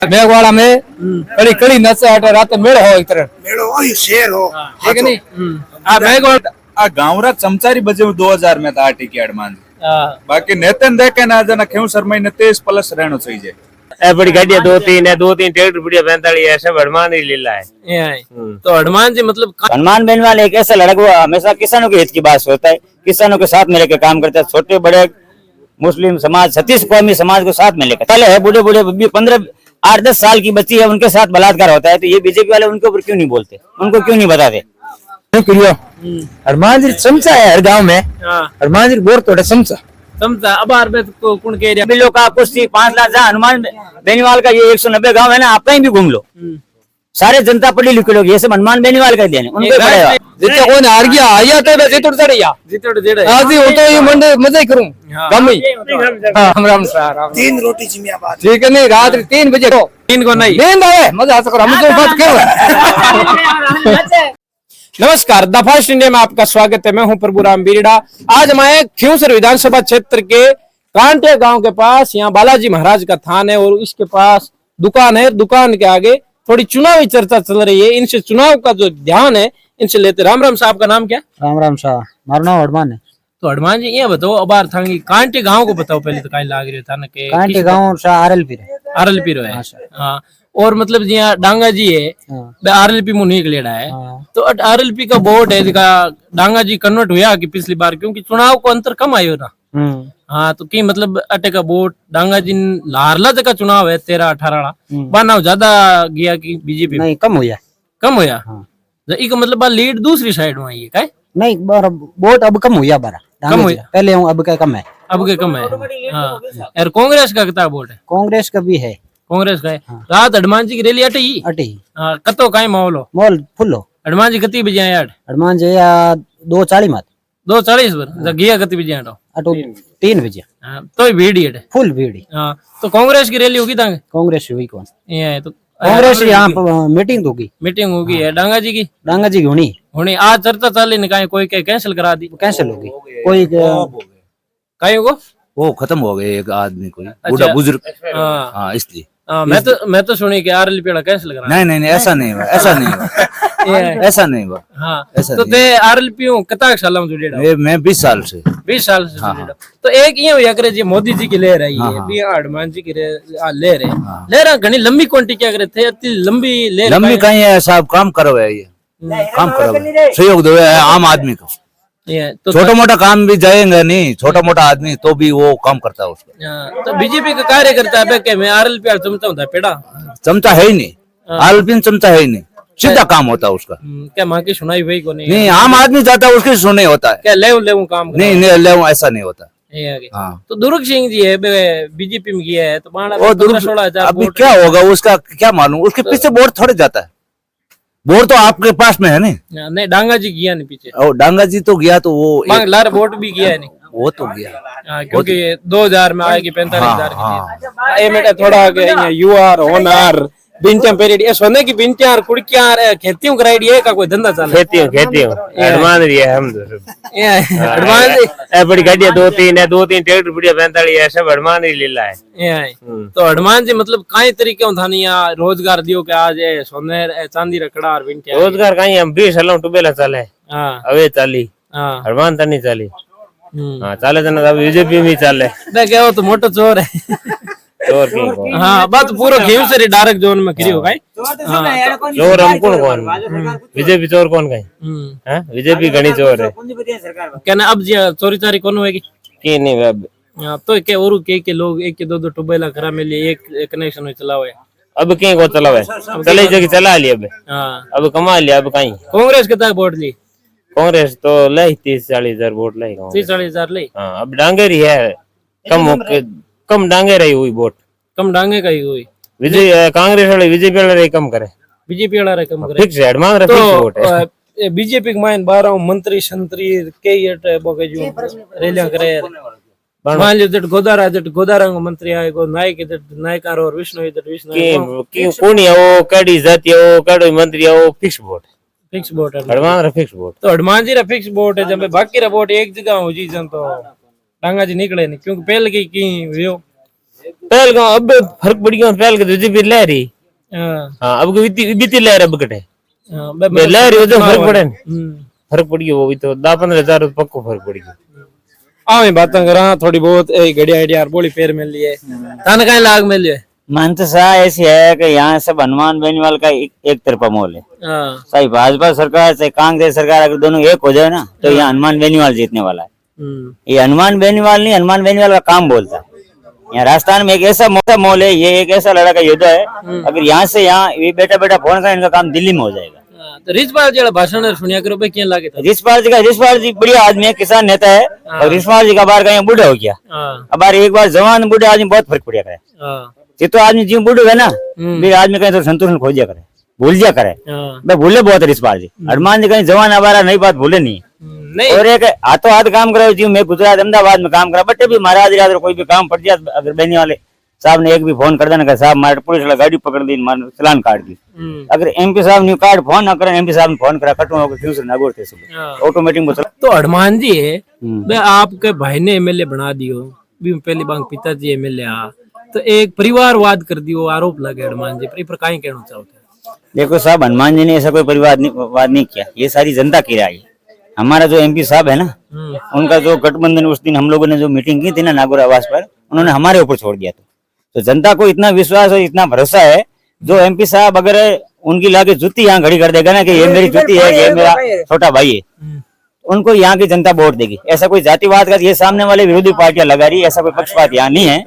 मेघवाड़ा में कड़ी कड़ी नचा हटे रात मेड़ हो एक तरह मेड़ो हो शेर हो ठीक है नहीं आ मेघवाड़ा आ गावरा चमचारी बजे 2000 में था टिकी अडमान बाकी नेतन देखे ना जना क्यों शर्मा ने 23 प्लस रहनो चाहिए ए बड़ी गाड़ियां दो तीन ट्रैक्टर बढ़िया 45 है सब हनुमान ही लीला है तो हनुमान जी मतलब हनुमान बेनीवाल एक ऐसा लड़का वो हमेशा किसानों के हित की बात सोचता है, किसानों के साथ मिलकर काम करता है, छोटे बड़े मुस्लिम समाज 36 कौमी समाज को साथ में लेकर पहले है बूढ़े बूढ़े 8-10 साल की बच्ची है उनके साथ बलात्कार होता है तो ये बीजेपी वाले उनके ऊपर क्यों नहीं बोलते, उनको क्यों नहीं बताते। हनुमान जी चमचा है हर गांव में हनुमान जी बोर तोड़े चमचा समझा अब आर में को कौन कह रहा बिल्लो का कुश्ती 5 लाख जहाँ हनुमान बेनीवाल का ये 190 गांव है ना, आप कहीं भी घूम लो सारे जनता पढ़ी लिखी लोग ये सब हनुमान बेनीवाल का देने उनको पड़ेगा। जितना कौन हार गया आया तो मैं जितोड़ चढ़िया आज ही हो तो ये मंडे मजा ही करूं कम ही राम राम सर 3 रोटी जिमियाबाद ठीक है नहीं रात 3 बजे 3 को नहीं नींद आए मजा आ सको हम तो बात कर नमस्कार द फर्स्ट इंडिया में आपका स्वागत है। मैं हूं प्रभुराम बीरड़ा। आज हम आए खियूसर विधानसभा क्षेत्र के कांटे गांव के पास। यहाँ बालाजी महाराज का थान है और इसके पास दुकान है। दुकान के आगे थोड़ी चुनावी चर्चा चल रही है। इनसे चुनाव का जो ध्यान है इनसे लेते। राम राम साहब का नाम क्या? राम राम शाह, मारो नाम हनुमान है। तो हनुमान जी ये बताओ अबार थांगी कांटे गांव को बताओ पहले तो कहीं लाग रही था ना के कांटे गांव शाह आरएलपी रो है। हाँ और मतलब जी डांगा जी है आरएलपी मुंह निकलेड़ा है तो आरएलपी का वोट है जिका डांगा जी कन्वर्ट हुआ कि पिछली बार क्योंकि चुनाव को अंतर कम आयो ना। हाँ तो की मतलब अटे का वोट डांगा जी लारला का चुनाव है 13-18 बाना ज्यादा गया कि बीजेपी नहीं कम हुआ इक मतलब लीड दूसरी साइड में आई है नहीं वोट अब कम हुआ कम हुआ पहले अब का कम है हाँ यार कांग्रेस का कितना वोट है? कांग्रेस का भी है कांग्रेस का है। रात हनुमान जी की रैली अटी कतो काई माहौल फुल हो हनुमान जी कति बजे आया? हनुमान जी 2:40 मत 2:40 पर गया कति बजे आया? 3 बजे तो भीड़ ही है फुल भीड़। हाँ तो कांग्रेस की रैली होगी तांगे? कांग्रेस हुई कौन ये तो कांग्रेस यहाँ मीटिंग होगी है। डांगा जी की होनी आज चर्चा चल रही कोई कैंसिल करा दी कैंसिल होगी कोई कहीं होगा वो खत्म हो गए एक आदमी कोई बूढ़ा बुजुर्ग हाँ इसलिए मैं तो सुनी कि आरएलपी कैंसिल करा। नहीं ऐसा नहीं हुआ ऐसा नहीं हुआ हाँ तो ते आरएलपी कितना साल में जुड़े? मैं 20 साल से जुड़े। तो एक ये हुआ करे जी मोदी जी की ले रही है भी हनुमान जी की ले रहे घनी लंबी क्वांटिटी क्या करे थे इतनी लंबी कहीं है साहब काम करो है ये काम करो सहयोग दो आम आदमी को तो छोटा मोटा काम भी जाएंगे नहीं छोटा मोटा आदमी तो भी वो काम करता है उसको। तो बीजेपी का कार्य करता है क्या मैं आरएलपी चमचा होता है पेड़ा चमचा है ही नहीं आरएलपी चमचा है ही नहीं सीधा काम होता है उसका। क्या माँ की सुनाई हुई को नहीं आम आदमी जाता है उसकी सुनाई होता है क्या ले काम नहीं ले ऐसा नहीं होता। हाँ तो दुर्ग सिंह जी है बीजेपी में किया है तो अभी क्या होगा उसका क्या मालूम उसके पीछे वोट थोड़े जाता है वोट तो आपके पास में है नहीं डांगा जी गया नहीं पीछे और डांगा जी तो गया तो वो लार वोट भी गया नहीं वो तो गया क्योंकि 2000 में आएगी 45,000 की मेरा थोड़ा आगे यूआर होनार बिंटियां पेरियड ये सोने की बिंटियां और कुड़कियां खेतियों कराई है का कोई धंधा चल खेतियों हनुमान रही है हम हनुमान ए बड़ी गाड़ियां दो तीन ट्रैक्टर बढ़िया 45 है सब हनुमान ही लीला है। तो हनुमान जी मतलब कई तरीके था नहीं रोजगार दियो के आज सोने चांदी रखड़ा और बिंटियां रोजगार कहीं हम 20 सालों टुबेला चले अवे चाली हनुमान तो नहीं चाली हाँ चाले जना बीजेपी में चाले क्या वो तो मोटो चोर है चोर की हाँ बात पूरा गेम से डायरेक्ट जोन में खड़ी हो गई चोर हम कौन बीजेपी चोर कौन गए बीजेपी घनी चोर है क्या ना अब चोरी चारी कौन होगी की नहीं अब तो के और के लोग एक के दो टुबेला करा में लिए एक कनेक्शन में चलाओ है अब कहीं को चलाओ है चले जगह चला लिया अब कमा लिया अब कहीं कांग्रेस के तक वोट ली कांग्रेस तो ले 30-40 हजार वोट ले 30-40 हजार ले अब डांगेरी है कम डांगे रही हुई वोट कम डांगे का ही हुई विजय कांग्रेस वाले बीजेपी वाले कम करे बीजेपी वाला कम करे फिक्स है मान रहे वोट है बीजेपी के माइन 12 मंत्री संतरी के ये बोके जो रैलियां करे मान लो जट गोदारा मंत्री आए को नायक नायकार और विष्णु की कौन है वो कड़ी जाति है वो कड़ी मंत्री है वो फिक्स वोट है हनुमान फिक्स वोट तो हनुमान जी फिक्स वोट है जब बाकी रा वोट एक जगह हो जी जन तो डांगा जी निकले नहीं क्योंकि पहले की व्यो पहल गाँव अब फर्क पड़ गया, पहल के बीजेपी ले रही। हाँ, अब बीती लहर अब कटे मतलब लहर हो तो फर्क पड़े, हम्म। फर्क पड़ गया। वो भी तो 10-15 हजार पक्को फर्क पड़ गया। आवे बातें करा थोड़ी बहुत घड़ी आइडिया बोली पैर मिल लिए तान कहीं लाग मिल जाए। मंशा ऐसी है कि यहाँ सब हनुमान बेनीवाल का एक तरफा मोल है। हाँ, चाहे भाजपा सरकार चाहे कांग्रेस सरकार, अगर दोनों एक हो जाए ना तो यहाँ हनुमान बेनीवाल जीतने वाला है। ये हनुमान बेनीवाल नहीं, हनुमान बेनीवाल का काम बोलता है। यहाँ राजस्थान में एक ऐसा मोटा मोल है, ये एक ऐसा लड़ा का योद्धा है। अगर यहाँ से यहाँ ये बेटा बेटा फोन कर, इनका काम दिल्ली में हो जाएगा। तो रिजपाल जी भाषण सुनिया करो भाई क्या लागे था। रिशपाल जी बढ़िया आदमी है, किसान नेता है। और रिशपाल जी का बार का बूढ़ा हो गया, हाँ, अब बार एक बार जवान बूढ़े आदमी बहुत फर्क पड़ गया। हाँ, ये तो आदमी जी बूढ़े है ना, फिर आदमी कहीं तो संतुलन खो दिया करे, भूल दिया करे। हाँ, भाई भूले बहुत है रिशपाल जी। हनुमान जी कहीं जवान हमारा नई बात भूले नहीं। नहीं और एक हाथों हाथ काम करो जी, मैं गुजरात अहमदाबाद में काम करा, बटे भी महाराज रात कोई भी काम पड़ जाए, अगर बहनी वाले साहब ने एक भी फोन कर देना साहब मारे पुलिस वाला गाड़ी पकड़ दी, चलान काट दी। अगर एमपी साहब ने कार्ड फोन न करें, एमपी साहब ने फोन करा कटू होकर क्यों से नागौर थे सुबह ऑटोमेटिक में चला। तो हनुमान जी है भाई आपके भाई ने एमएलए बना दियो, भी पहली बार पिताजी एमएलए आ, तो एक परिवारवाद कर दियो आरोप लगे हनुमान जी पर कहीं कहना चाहते हैं। देखो साहब, हनुमान जी ने ऐसा कोई परिवारवाद नहीं किया, ये सारी जनता की राय है। हमारा जो एमपी साहब है ना, उनका जो गठबंधन उस दिन हम लोगों ने जो मीटिंग की थी ना नागौर आवास पर, उन्होंने हमारे ऊपर छोड़ दिया। तो जनता को इतना विश्वास और इतना भरोसा है, जो एमपी साहब अगर उनकी लाके जुत्ती यहाँ खड़ी कर देगा ना कि ये मेरी जुत्ती है, ये मेरा छोटा भाई है, उनको यहाँ की जनता वोट देगी। ऐसा कोई जातिवाद का ये सामने वाले विरोधी पार्टियां लगा रही है, ऐसा कोई पक्षपात यहाँ नहीं है।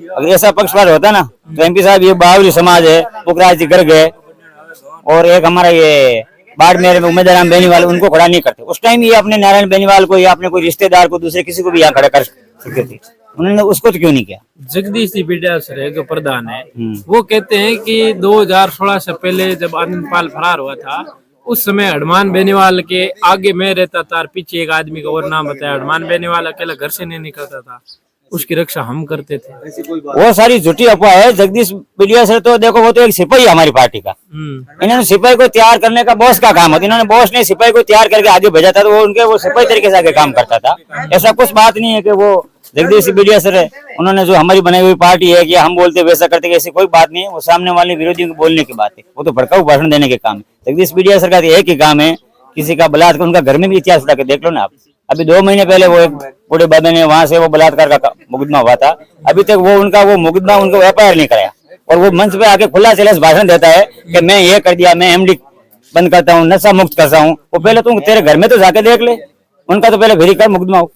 अगर ऐसा पक्षपात होता ना तो एमपी साहब ये बावली समाज है पुखराज जी कर गए, और एक हमारा ये बाड़मेर में उमेदराम बेनीवाल, उनको खड़ा नहीं करते। उस टाइम ये अपने नारायण बेनीवाल को या अपने कोई रिश्तेदार को दूसरे किसी को भी यहाँ खड़ा कर सकते थे, उन्होंने उसको तो क्यों नहीं किया। जगदीश बिडिया सर जो प्रधान है वो कहते हैं कि 2016 से पहले जब आनंद पाल फरार हुआ था, उस समय हनुमान बेनीवाल के आगे मैं रहता था और पीछे एक आदमी का और नाम बताया। हनुमान बेनीवाल अकेला घर से नहीं निकलता था, उसकी रक्षा हम करते थे। वो सारी झूठी अफवाह है। जगदीश बिडिया सर तो देखो, वो तो एक सिपाही है हमारी पार्टी का। इन्होंने सिपाही को तैयार करने का बॉस का काम होता, इन्होंने बॉस ने सिपाही को तैयार करके आगे भेजा था, तो वो उनके वो सिपाही तरीके से आगे काम करता था। ऐसा कुछ बात नहीं है कि वो जगदीश बिडिया सर है, उन्होंने जो हमारी बनाई हुई पार्टी है कि हम बोलते वैसा करते, ऐसी कोई बात नहीं है। वो सामने वाले विरोधियों को बोलने की बात है, वो तो भड़काऊ भाषण देने के काम है। जगदीश बिडिया सर का एक ही काम है, किसी का बलात्कार, उनका घर में भी इतिहास उठा के देख लो ना आप। अभी 2 महीने पहले वो एक बूढ़े बाबे ने वहां से वो बलात्कार का मुकदमा हुआ था, अभी तक वो उनका वो मुकदमा उनको एफआईआर नहीं कराया। और वो मंच पे आके खुला चलस भाषण देता है कि मैं ये कर दिया, मैं एमडी बंद करता हूँ, नशा मुक्त करता हूँ। वो पहले तुम तेरे घर में तो जाके देख ले, उनका तो पहले भेरी कर मुकदमा हो।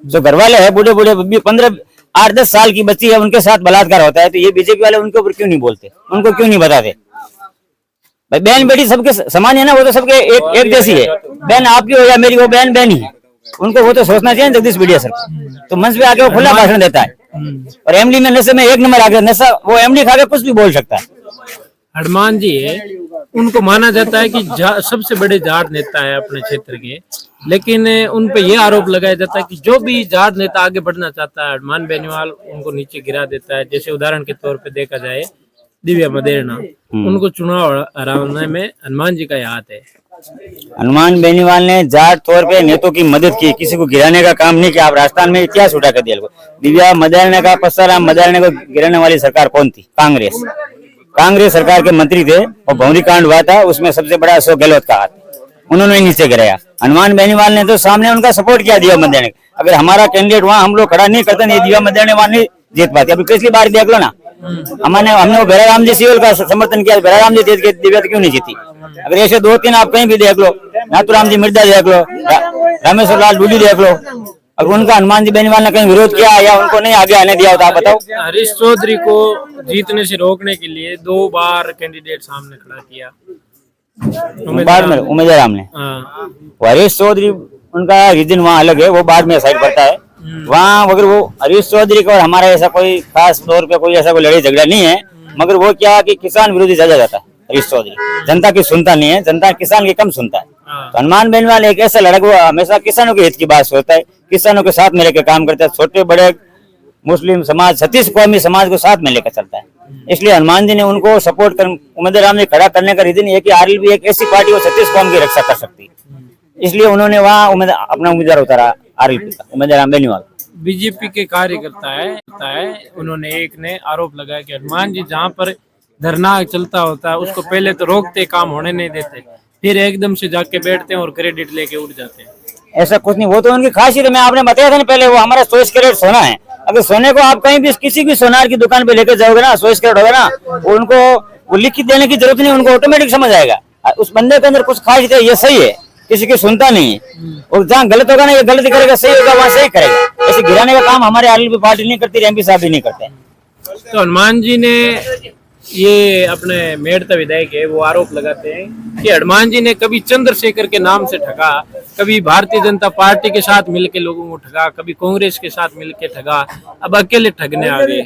जो घर वाले है बूढ़े बूढ़े 8-10 साल की बच्ची है, उनके साथ बलात्कार होता है, तो ये बीजेपी वाले उनके ऊपर क्यों नहीं बोलते, उनको क्यों नहीं बताते। भाई बहन बेटी सबके समान है ना, वो तो सबके एक जैसी है। बहन आपकी हो या मेरी, वो बहन बहन ही है, उनको वो तो सोचना चाहिए जगदीश बिडिया सर। तो मंच पे आके वो खुला भाषण देता है, और एमडी में नशे में 1 नंबर आ गया नशा, वो एमडी खा के कुछ भी बोल सकता है। हनुमान जी है, उनको माना जाता है कि सबसे बड़े जाट नेता है अपने क्षेत्र के, लेकिन उन पे ये आरोप लगाया जाता है कि जो भी जाट नेता आगे बढ़ना चाहता है, हनुमान बेनीवाल उनको नीचे गिरा देता है। जैसे उदाहरण के तौर पे देखा जाए दिव्या मदेरणा, उनको चुनाव हराने में हनुमान जी का हाथ है। हनुमान बेनीवाल ने जाट तौर पे नेताओं की मदद की, किसी को गिराने का काम नहीं किया। आप राजस्थान में इतिहास उठा कर दिया। दिव्या मदेरणा का पस्साराम मदेरणा को गिराने वाली सरकार कौन थी? कांग्रेस सरकार के मंत्री थे, और भौरी कांड हुआ था, उसमें सबसे बड़ा अशोक गहलोत का हाथ, उन्होंने नीचे गिराया। हनुमान बेनीवाल ने तो सामने उनका सपोर्ट किया दिव्या मदेरणा। अगर हमारा कैंडिडेट वहाँ हम लोग खड़ा नहीं करते, नहीं दिव्या मदेरणा वहाँ नहीं जीत पाती। अभी पिछली बार देख लो ना, हमने वो भैराराम जी सिवल का समर्थन किया, भैराराम जी जीत के दिव्या क्यों नहीं जीती। अगर ऐसे 2-3 आप कहीं भी देख लो, नाथुराम जी मिर्जा देख लो, रामेश्वर लाल डूडी देख लो, अगर उनका हनुमान जी बेनीवाल ने कहीं विरोध किया या उनको नहीं आगे आने दिया होता, आप बताओ। हरीश चौधरी को जीतने से रोकने के लिए 2 बार कैंडिडेट सामने खड़ा किया उमेदराम ने। हरीश चौधरी उनका रीजन वहाँ अलग है, वो बाद में साइड पड़ता है। वहाँ अगर वो हरीश चौधरी का और हमारा ऐसा कोई खास तौर पे कोई ऐसा कोई लड़ाई झगड़ा नहीं है, मगर वो क्या कि किसान विरोधी ज्यादा जाता है। हरीश चौधरी जनता की सुनता नहीं है, जनता किसान की कम सुनता है। तो हनुमान बेनीवाल एक ऐसा लड़का, वो हमेशा किसानों के हित की बात सोचता है, किसानों के साथ में लेकर काम करता है, छोटे बड़े मुस्लिम समाज 36 कौमी समाज को साथ में लेकर चलता है। इसलिए हनुमान जी ने उनको सपोर्ट कर उमेदराम ने खड़ा करने का रीजन ये कि आरएलपी एक ऐसी पार्टी वो 36 कौम की रक्षा कर सकती है, इसलिए उन्होंने वहाँ अपना उम्मीदवार उतारा आरएलपी का, उमेदराम बेनीवाल। बीजेपी के कार्यकर्ता है उन्होंने एक ने आरोप लगाया कि हनुमान जी जहाँ पर धरना चलता होता है उसको पहले तो रोकते, काम होने नहीं देते, फिर एकदम से जाके बैठते हैं और क्रेडिट लेके उठ जाते हैं। ऐसा कुछ नहीं, वो तो उनकी खासियत है। मैं आपने बताया था ना पहले, वो हमारा 100 कैरेट सोना है। अगर सोने को आप कहीं भी किसी भी सोनार की दुकान पे लेकर जाओगे ना, 100 कैरेट होगा ना, वो उनको वो लिख के देने की जरूरत नहीं, उनको ऑटोमेटिक समझ आएगा उस बंदे के अंदर कुछ खासियत है, ये सही है, किसी की सुनता नहीं है। और जहाँ गलत होगा ना, ये गलत करेगा, सही होगा वहाँ सही करेगा। ऐसे गिराने का काम हमारे आरएलपी पार्टी नहीं करती, एमपी साहब भी नहीं करते। तो हनुमान जी ने ये अपने मेड़ता विधायक है वो आरोप लगाते हैं कि हनुमान जी ने कभी चंद्रशेखर के नाम से ठगा, कभी भारतीय जनता पार्टी के साथ मिलकर लोगों को ठगा, कभी कांग्रेस के साथ मिलकर ठगा, अब अकेले ठगने आ गए।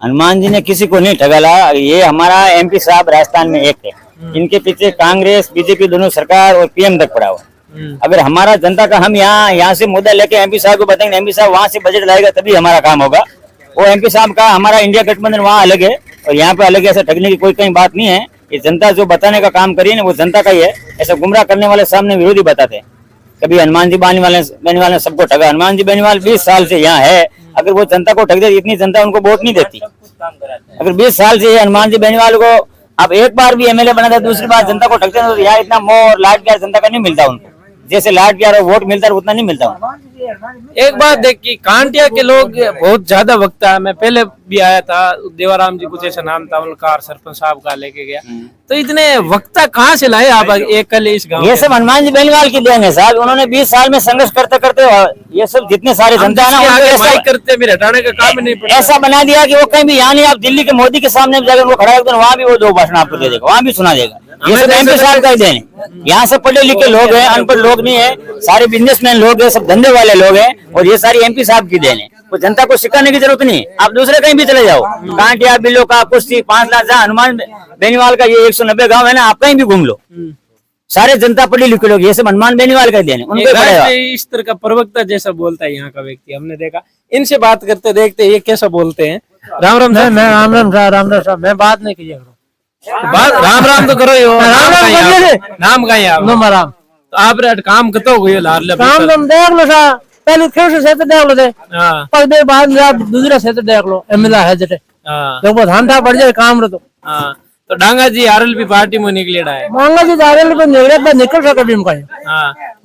हनुमान जी ने किसी को नहीं ठगाला। ये हमारा एमपी साहब राजस्थान में एक है, इनके पीछे कांग्रेस बीजेपी दोनों सरकार और पीएम तक पड़ा हुआ। अगर हमारा जनता का हम यहाँ से मुद्दा लेके एमपी साहब को बताएंगे, एमपी साहब वहाँ से बजट लाएगा तभी हमारा काम होगा। वो एमपी साहब का हमारा इंडिया गठबंधन वहाँ अलग है और यहाँ पे अलग है। ऐसा ठगने की कोई कहीं बात नहीं है। ये जनता जो बताने का काम करी ना वो जनता का ही है। ऐसा गुमराह करने वाले सामने विरोधी बताते हैं। कभी हनुमान जी बेनीवाल ने सबको ठगा। हनुमान जी बेनीवाल 20 साल से यहाँ है। अगर वो जनता को ठग दे, इतनी जनता उनको वोट नहीं देती। अगर 20 साल से हनुमान जी बेनीवाल को आप एक बार भी एमएलए बना था, दूसरी बार जनता को ठगते हैं, तो यहाँ इतना मोह और लाड प्यार जनता का नहीं मिलता उनको। जैसे लाड प्यार और वोट मिलता है उतना नहीं मिलता उनको। एक बात देखिए, कांटिया के लोग बहुत ज्यादा वक्ता है। मैं पहले भी आया था, देवाराम जी कुछ ऐसा नाम था उनका, सरपंच साहब का लेके गया। तो इतने वक्ता कहाँ से लाए आप एक कल इस गांव? ये सब हनुमान जी बेनीवाल की देन है साहब। उन्होंने 20 साल में संघर्ष करते करते ये सब जितने सारे जनता है ना, करते मेरे हटाने का काम ही नहीं पड़ा। ऐसा बना दिया कि वो कहीं भी यहाँ नहीं, आप दिल्ली के मोदी के सामने जाकर वो खड़ा है, वहाँ भी वो 2 भाषण आपको दे देगा, वहाँ भी सुना देगा। ये सब एमपी साहब का ही देन है। यहाँ से पढ़े लिखे लोग हैं, अनपढ़ लोग नहीं है, सारे बिजनेसमैन लोग हैं, सब धंधे वाले लोग हैं, और ये सारी एमपी साहब की देन है। तो जनता को सिखाने की जरूरत नहीं। आप दूसरे कहीं भी चले जाओ, कांटिया बिल्लो का कुश्ती 5 लाख, जहाँ हनुमान बेनीवाल का ये 190 गाँव है ना, आप कहीं भी घूम लो, सारे जनता पढ़ी लिखे लोग। ये सब हनुमान बेनीवाल का देन है, उनको इस तरह का प्रवक्ता जैसा बोलता है यहाँ का व्यक्ति हमने देखा। इनसे बात करते देखते ये कैसा बोलते हैं। राम राम साहब। मैं राम राम साहब मैं बात नहीं कीजिए, बात राम राम तो करो। नाम का ही आप राम, तो आप काम कतो हुए काम तुम देख लो साहब, पहले खेल से देख लो, पर देर बाद आप दूसरा से देख लो, एमएलए है जटे देखो धान था पड़ जाए काम रो। तो डांगा जी आरएलपी पार्टी में निकलेड़ा है। डांगा जी आरएलपी निकल सके भी का।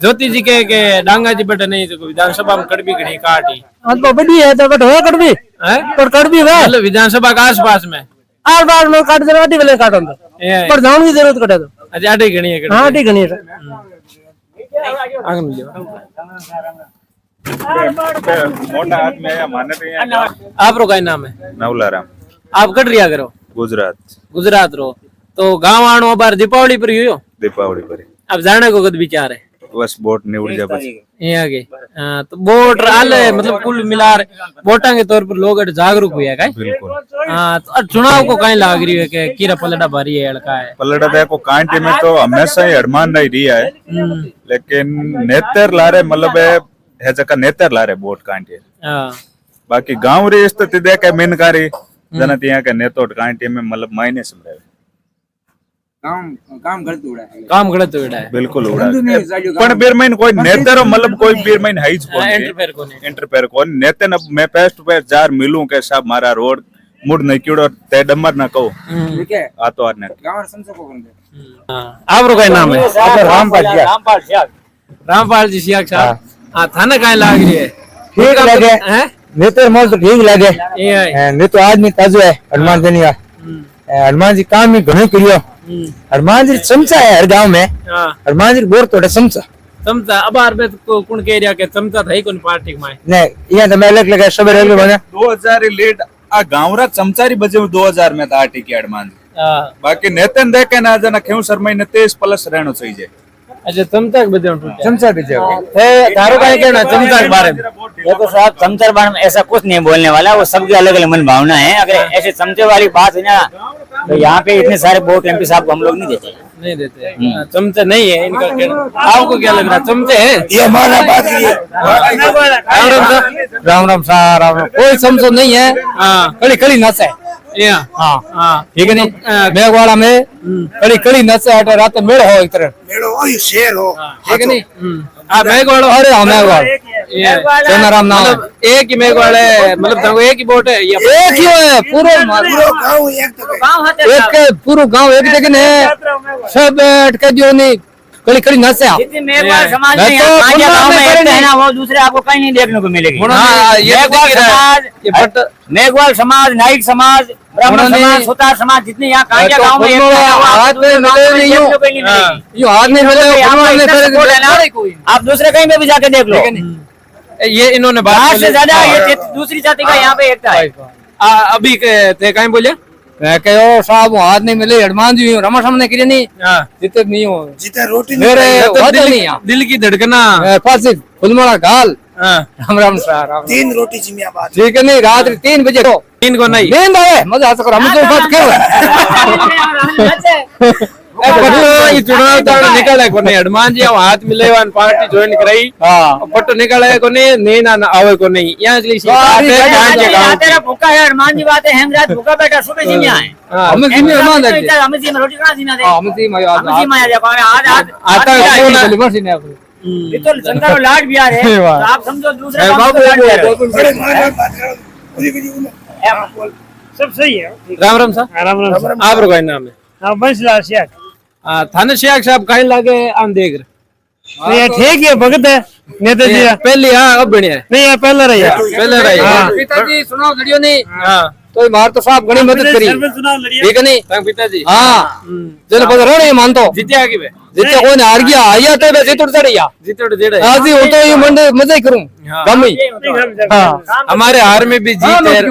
ज्योति जी के डांगा जी बेटा नहीं तो विधानसभा में कड़बी घड़ी काटी तो बड़ी है, तो हो कड़बी है, पर कड़बी है विधानसभा के आस पास में में काट दे, आटी वाले काटो तो पर धान की जरूरत कटे तो अच्छा आटी घनी है। हाँ आटी घनी है। मोटा आदमी है, माने आप रो का नाम है? नवलाराम। आप कट रिया करो? गुजरात रो। तो गाँव आनो बार दीपावली पर हुई हो? दीपावली पर। अब जाने को कद विचार है? बस बोट निवड़ जा बस ये आगे। तो बोट आले मतलब कुल मिलार वोटा के तौर पर लोग जागरूक हुए हैं। बिल्कुल। तो चुनाव को कहीं लाग रही है कि कीरा पलड़ा भारी है लड़का है? पलड़ा देखो कांटे में तो हमेशा ही हनुमान नहीं रिया है, लेकिन नेतर लारे मतलब है जगह नेतर लारे वोट कांटे। बाकी गाँव री स्थिति देखे मीनकारी जना तिया के नेतोट कांटे में मतलब मायने समझे काम गलत उड़ा है बिल्कुल उड़ा पण बीरमैन कोई नेतर मतलब कोई बीरमैन है इंटरफेयर कोन नेते न मैं फेस टू फेस जार मिलूं के साहब मारा रोड मुड़ नहीं क्यों ते डमर ना कहो ठीक है आ तो ने गांव संसद को बंदे। आप रो का नाम है? रामपाल जी सियाक साहब। हां थाने काहे लाग रही है? ठीक लगे हैं नेतर मोल तो ठीक लगे ने तो आदमी ताजो है हनुमान बेनीवाल। हनुमान जी काम ही घणो करियो। हनुमान जी चमचा है हर गांव में। हनुमान जी बोर तोड़े चमचा अब आर में कौन कह रिया के चमचा था ही कौन पार्टी में नहीं ये तो मैं अलग लगा सब रेलवे बने 2000 लीड आ गांवरा चमचारी बजे 2000 में आटी की हनुमान जी। बाकी नेतन देखे ना जना क्यों शर्मा ने 23+ रहनो चाहिए। अच्छा चमचा के बजे चमचा बजे है तारो का कहना चमचा के बारे में? देखो साहब चमचा के बारे में ऐसा कुछ नहीं बोलने वाला, वो सबके अलग अलग मन भावना है। अगर ऐसे चमचे वाली बात है ना तो यहाँ पे इतने सारे वोट एमपी साहब को हम लोग नहीं देते। चमचे नहीं है इनका कहना। आपको क्या लग रहा चमचे है? ये हमारा बात है। राम राम साहब राम राम। कोई चमचो नहीं है। कड़ी कड़ी नच है। हाँ ठीक है नहीं मेघवाड़ा में कड़ी कड़ी नच है। रात मेड़ हो एक तरह मेड़ो हो शेर हो ठीक है नहीं मेघवाल अरे हाँ मेघवाल सेनाराम नाम है। मतलब एक ही मेघवाल है, मतलब तेरे को एक ही बोट है या एक ही है पूरा पूरा गाँव एक तो एक पूरा गांव एक लेकिन है सब बैठ के जो नहीं कड़ी कड़ी नशे मेघवाल समाज मैं में तो यहाँ कांजिया गांव में पुनः एक है ना, वो दूसरे आपको कहीं नहीं देखने को मिलेगी। हाँ, ये तो मेघवाल दिख रहा है। ये समाज, बट मेघवाल समाज, नाइक समाज, ब्राह्मण उन्होंने- समाज, सुतार समाज, जितने यहाँ कांजिया तो गांव में एक पुनः है ना, वो आपको हाथ में दूसरे गांव मिले में नहीं देखने हो। को कहीं नहीं मिलेगी। यो हाथ नहीं मिले यहाँ पर इतना support है ना, कोई आप दूसरे कहीं पे भी जाके देख लो, ये इन्होंने बात बाहर से बोली। ज्यादा ये दूसरी जाति का यहाँ पे एकता है। अभी थे कहीं बोले मैं कहो साहब हाथ नहीं मिले हनुमान जी रमा सामने करिए नहीं जितने नहीं हो जितना रोटी नहीं मेरे खाई, तो होते नहीं यहाँ दिल की धड़कना पास फुलमाला गाल हाँ, राम राम सर राम। 3 रोटी जिम्मेदार ठीक है नहीं रात 3 बजे को तीन को नहीं नींद आवे मजा आता हम तो बात ये चुनाव तो निकले को नहीं हनुमान जी हाथ मिले पार्टी ज्वाइन कराई हाँ पट्टो निकले को नहीं नहीं ना आवे को नहीं यहाँ के लिए सारी सीधा जगह आते हैं गाँव की। तेरा भूखा है, हनुमान जी बात है, हेमराज भूखा बैठा, सुबह जी में आए। हाँ, हमें जिम्मे मान दे हमें जी में रोटी कहाँ जीना दे, हम ती मैं हमें जी में आ जाए, आज आज आता है आज कौन है? गली मर्सी ने अपनी ये तो शंकर और लाड बिहार है, ये बात। तो आप समझो दूसरे है, गांव बाबू में लाड बिहार है। बड़े मार बात करो पूरी की बोलो सब सही है। राम राम साहब आराम आराम आप रुका नाम है हाँ बंसलाल शेख थाने शेख साहब कहीं लागे आम देख रहे नहीं यार ठीक है भगत है नेता जी पहले हाँ अब बढ़िया है नहीं यार पहला रही है पहले रही हाँ। पिताजी सुनाओ लड़ियो नहीं हाँ तो मार तो साहब घणी मदद करी चुनाव लड़िए ठीक है नहीं तंग पिताजी हाँ चलो पता रहे मानतो जीते आगे बे जितने कोई हार गया आया तो वैसे तो चढ़िया जीते जेड़े आज ही हो तो ये मंडे मजा ही करूं हाँ। कम ही नहीं, हाँ हमारे हार में भी जीत है